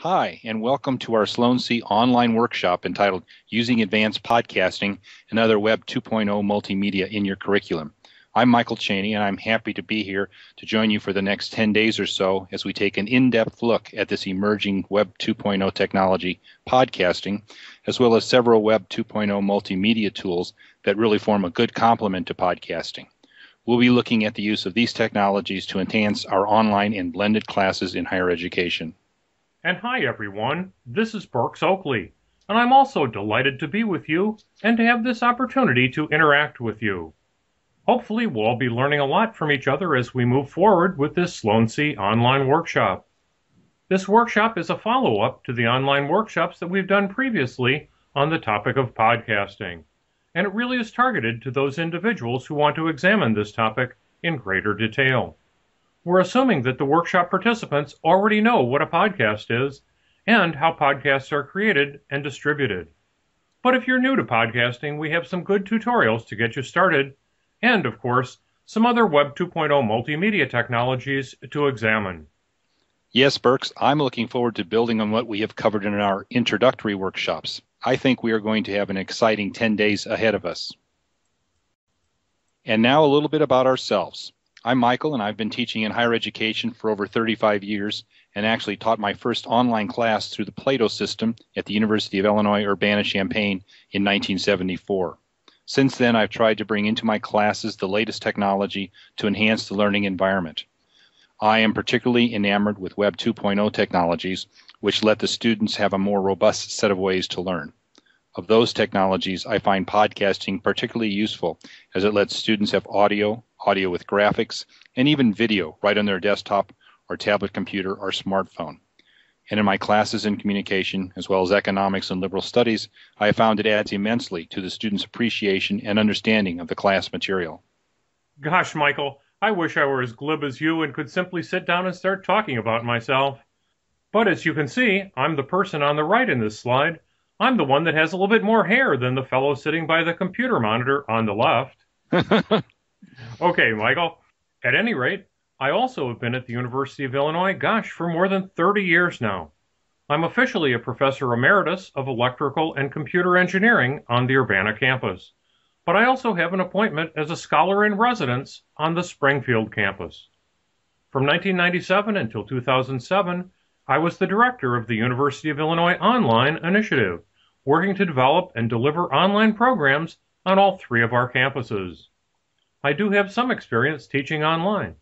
Hi, and welcome to our Sloan C online workshop entitled Using Advanced Podcasting and Other Web 2.0 Multimedia in Your Curriculum. I'm Michael Cheney, and I'm happy to be here to join you for the next 10 days or so as we take an in-depth look at this emerging Web 2.0 technology, podcasting, as well as several Web 2.0 multimedia tools that really form a good complement to podcasting. We'll be looking at the use of these technologies to enhance our online and blended classes in higher education. And hi everyone, this is Burks Oakley, and I'm also delighted to be with you and to have this opportunity to interact with you. Hopefully we'll all be learning a lot from each other as we move forward with this Sloan C online workshop. This workshop is a follow-up to the online workshops that we've done previously on the topic of podcasting, and it really is targeted to those individuals who want to examine this topic in greater detail. We're assuming that the workshop participants already know what a podcast is and how podcasts are created and distributed. But if you're new to podcasting, we have some good tutorials to get you started, and, of course, some other Web 2.0 multimedia technologies to examine. Yes, Burks, I'm looking forward to building on what we have covered in our introductory workshops. I think we are going to have an exciting 10 days ahead of us. And now a little bit about ourselves. I'm Michael, and I've been teaching in higher education for over 35 years and actually taught my first online class through the Plato system at the University of Illinois Urbana-Champaign in 1974. Since then, I've tried to bring into my classes the latest technology to enhance the learning environment. I am particularly enamored with Web 2.0 technologies, which let the students have a more robust set of ways to learn. Of those technologies, I find podcasting particularly useful as it lets students have audio with graphics, and even video right on their desktop or tablet computer or smartphone. And in my classes in communication, as well as economics and liberal studies, I have found it adds immensely to the students' appreciation and understanding of the class material. Gosh, Michael, I wish I were as glib as you and could simply sit down and start talking about myself. But as you can see, I'm the person on the right in this slide. I'm the one that has a little bit more hair than the fellow sitting by the computer monitor on the left. Okay, Michael. At any rate, I also have been at the University of Illinois, for more than 30 years now. I'm officially a professor emeritus of electrical and computer engineering on the Urbana campus. But I also have an appointment as a scholar in residence on the Springfield campus. From 1997 until 2007, I was the director of the University of Illinois Online Initiative, working to develop and deliver online programs on all three of our campuses. I do have some experience teaching online.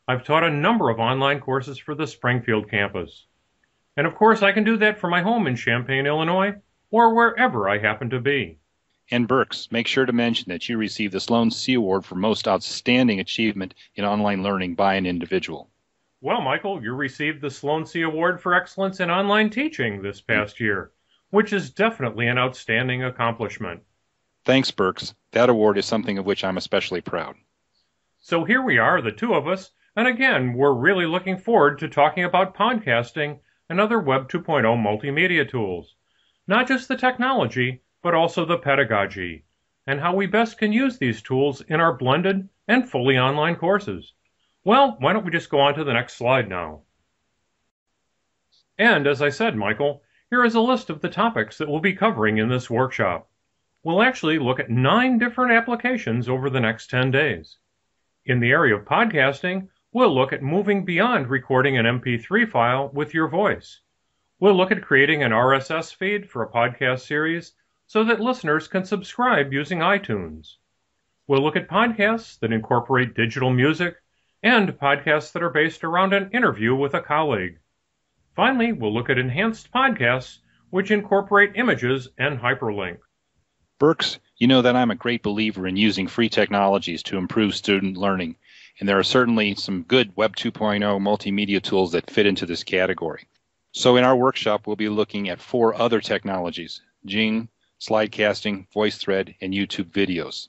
I've taught a number of online courses for the Springfield campus. And of course, I can do that from my home in Champaign, Illinois, or wherever I happen to be. And Burks, make sure to mention that you received the Sloan C Award for Most Outstanding Achievement in Online Learning by an Individual. Well, Michael, you received the Sloan C Award for Excellence in Online Teaching this past year, which is definitely an outstanding accomplishment. Thanks, Burks. That award is something of which I'm especially proud. So here we are, the two of us, and again, we're really looking forward to talking about podcasting and other Web 2.0 multimedia tools. Not just the technology, but also the pedagogy, and how we best can use these tools in our blended and fully online courses. Well, why don't we just go on to the next slide now. And as I said, Michael, here is a list of the topics that we'll be covering in this workshop. We'll actually look at 9 different applications over the next 10 days. In the area of podcasting, we'll look at moving beyond recording an MP3 file with your voice. We'll look at creating an RSS feed for a podcast series so that listeners can subscribe using iTunes. We'll look at podcasts that incorporate digital music and podcasts that are based around an interview with a colleague. Finally, we'll look at enhanced podcasts which incorporate images and hyperlinks. Burks, you know that I'm a great believer in using free technologies to improve student learning, and there are certainly some good Web 2.0 multimedia tools that fit into this category. So in our workshop, we'll be looking at 4 other technologies: Jing, slidecasting, VoiceThread, and YouTube videos.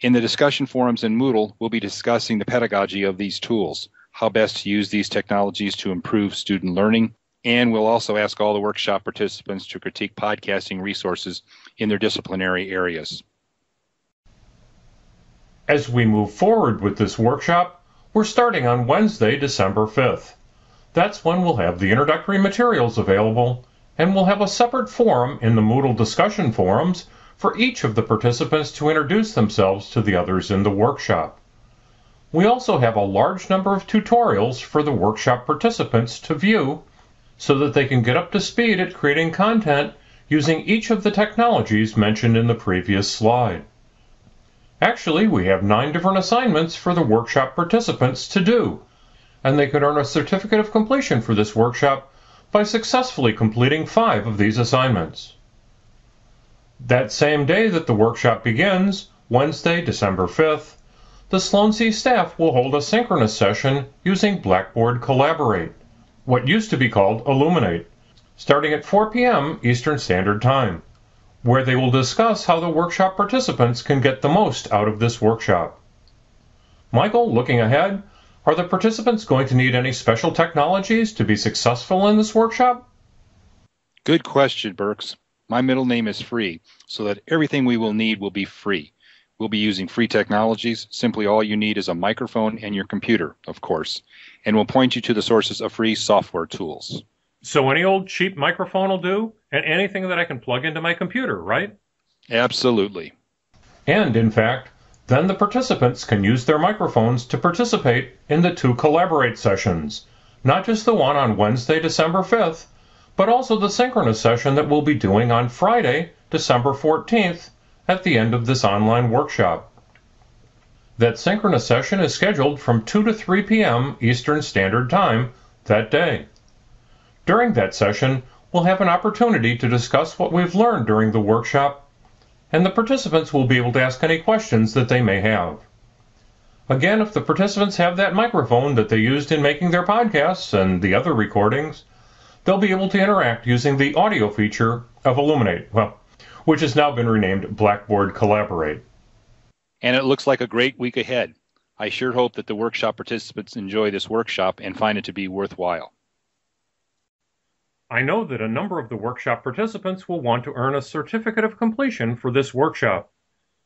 In the discussion forums in Moodle, we'll be discussing the pedagogy of these tools, how best to use these technologies to improve student learning, and we'll also ask all the workshop participants to critique podcasting resources in their disciplinary areas. As we move forward with this workshop, we're starting on Wednesday, December 5th. That's when we'll have the introductory materials available, and we'll have a separate forum in the Moodle discussion forums for each of the participants to introduce themselves to the others in the workshop. We also have a large number of tutorials for the workshop participants to view so that they can get up to speed at creating content using each of the technologies mentioned in the previous slide. Actually, we have 9 different assignments for the workshop participants to do, and they could earn a certificate of completion for this workshop by successfully completing 5 of these assignments. That same day that the workshop begins, Wednesday, December 5th, the Sloan C staff will hold a synchronous session using Blackboard Collaborate, what used to be called Illuminate, starting at 4 p.m. Eastern Standard Time, where they will discuss how the workshop participants can get the most out of this workshop. Michael, looking ahead, are the participants going to need any special technologies to be successful in this workshop? Good question, Burks. My middle name is Free, so that everything we will need will be free. We'll be using free technologies. Simply all you need is a microphone and your computer, of course, and we'll point you to the sources of free software tools. So any old cheap microphone will do, and anything that I can plug into my computer, right? Absolutely. And, in fact, then the participants can use their microphones to participate in the 2 Collaborate sessions, not just the one on Wednesday, December 5th, but also the synchronous session that we'll be doing on Friday, December 14th, at the end of this online workshop. That synchronous session is scheduled from 2 to 3 p.m. Eastern Standard Time that day. During that session, we'll have an opportunity to discuss what we've learned during the workshop, and the participants will be able to ask any questions that they may have. Again, if the participants have that microphone that they used in making their podcasts and the other recordings, they'll be able to interact using the audio feature of Illuminate, which has now been renamed Blackboard Collaborate. And it looks like a great week ahead. I sure hope that the workshop participants enjoy this workshop and find it to be worthwhile. I know that a number of the workshop participants will want to earn a certificate of completion for this workshop.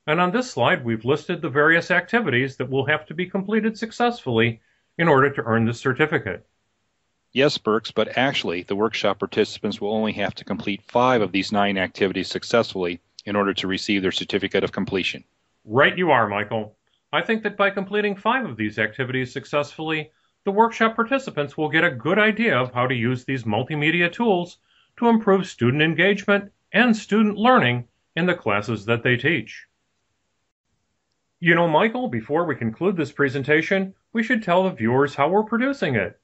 And on this slide, we've listed the various activities that will have to be completed successfully in order to earn this certificate. Yes, Burks, but actually, the workshop participants will only have to complete 5 of these 9 activities successfully in order to receive their certificate of completion. Right you are, Michael. I think that by completing 5 of these activities successfully, the workshop participants will get a good idea of how to use these multimedia tools to improve student engagement and student learning in the classes that they teach. You know, Michael, before we conclude this presentation, we should tell the viewers how we're producing it.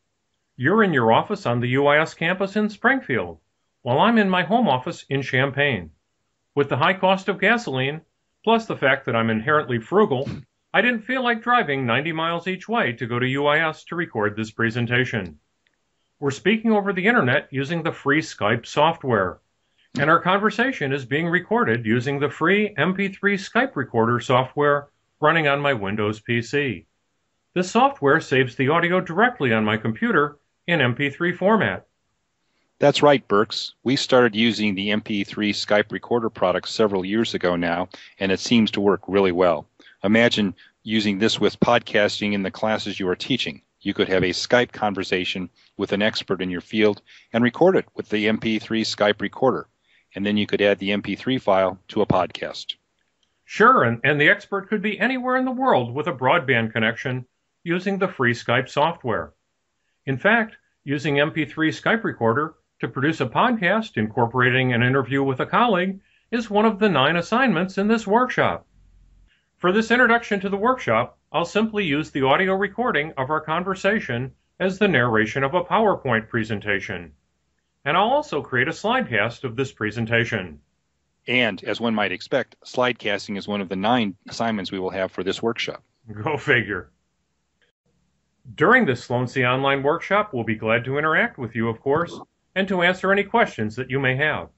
You're in your office on the UIS campus in Springfield, while I'm in my home office in Champaign. With the high cost of gasoline, plus the fact that I'm inherently frugal, I didn't feel like driving 90 miles each way to go to UIS to record this presentation. We're speaking over the internet using the free Skype software, and our conversation is being recorded using the free MP3 Skype recorder software running on my Windows PC. This software saves the audio directly on my computer in MP3 format. That's right, Burks. We started using the MP3 Skype recorder product several years ago now, and it seems to work really well. Imagine using this with podcasting in the classes you are teaching. You could have a Skype conversation with an expert in your field and record it with the MP3 Skype recorder, and then you could add the MP3 file to a podcast. Sure, and the expert could be anywhere in the world with a broadband connection using the free Skype software. In fact, using MP3 Skype recorder to produce a podcast incorporating an interview with a colleague is one of the 9 assignments in this workshop. For this introduction to the workshop, I'll simply use the audio recording of our conversation as the narration of a PowerPoint presentation. And I'll also create a slidecast of this presentation. And, as one might expect, slidecasting is one of the 9 assignments we will have for this workshop. Go figure. During this Sloan C Online workshop, we'll be glad to interact with you, of course, and to answer any questions that you may have.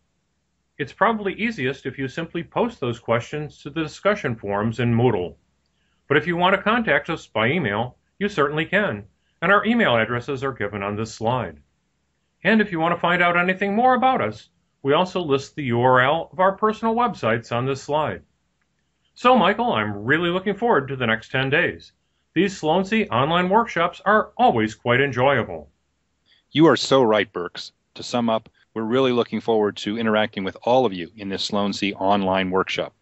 It's probably easiest if you simply post those questions to the discussion forums in Moodle. But if you want to contact us by email, you certainly can, and our email addresses are given on this slide. And if you want to find out anything more about us, we also list the URL of our personal websites on this slide. So, Michael, I'm really looking forward to the next 10 days. These Sloan C online workshops are always quite enjoyable. You are so right, Burks. To sum up, we're really looking forward to interacting with all of you in this Sloan C online workshop.